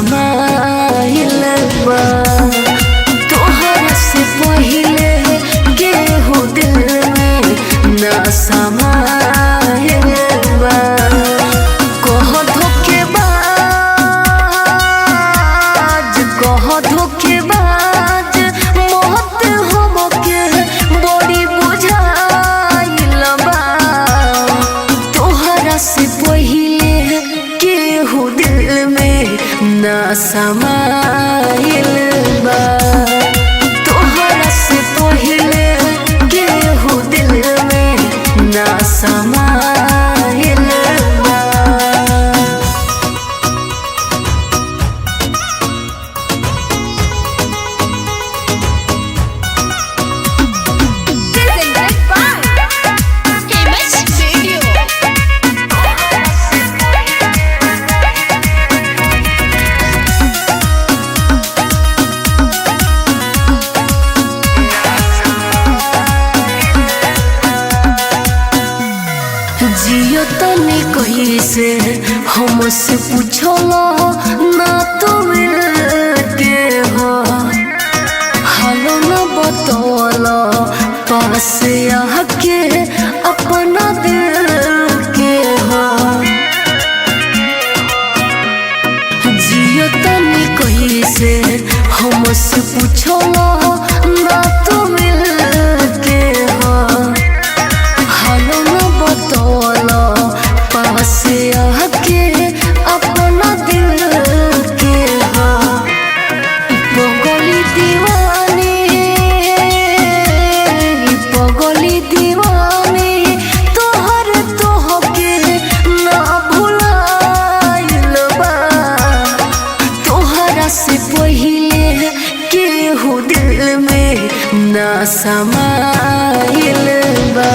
समाइल बा तोहरा से पहिले केहू दिल में ना समाइल बा। कह धोखेबाज मोहत हमके बड़ी बुझाइल बा। तोहरा से पहिले केहू दिल में ना समाइल बा। तोहरा से पहिले केहू दिल में ना समाइल बा। जियो तनी कैसे हमसे पूछलो ना तो मिल के हो हालो ना बतौलो पास आके अपना दिल के हो। जियो तनी कैसे हमसे पूछलो ना तो मिल के हो हालो ना बतौलो पास आके अपना दिल के हो। पगली दीवानी तोहर तोहके ना भुलाइल बा। तोहरा से पहिले केहू दिल में ना समाइल बा।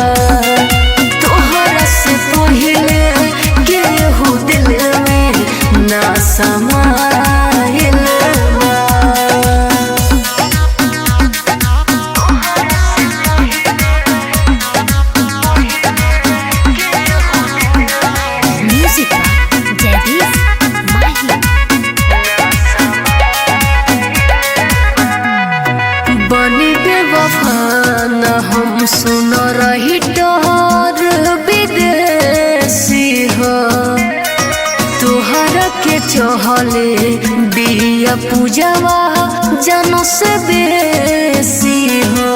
तोहरा से पहिले केहू दिल में ना समाइल बा। बनी बेवफा न हम सुन रही डर विदेशी हो। तोहरा के चहले बिया पूजवा जन से बेसी हो।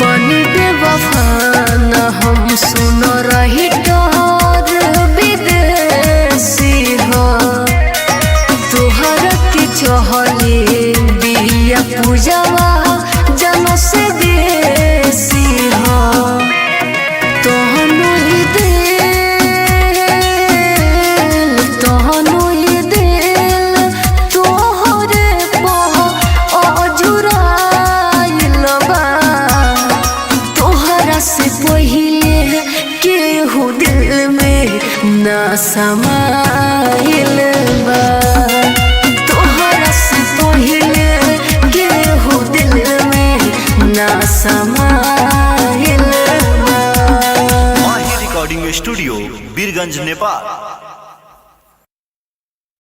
बनी बेवफा न हम सुन रही डर विदेशी हो। तोहरा के चहले बिया पूजवा जन से बेसी हो। तोहनु ही दिल तोहरे पर अजुराइल बा। तोहरा से पहिले केहू दिल में ना समाइल बा। तोहरा से पहिले केहू दिल में ना समाइल बा। माही रिकॉर्डिंग स्टूडियो बीरगंज नेपाल।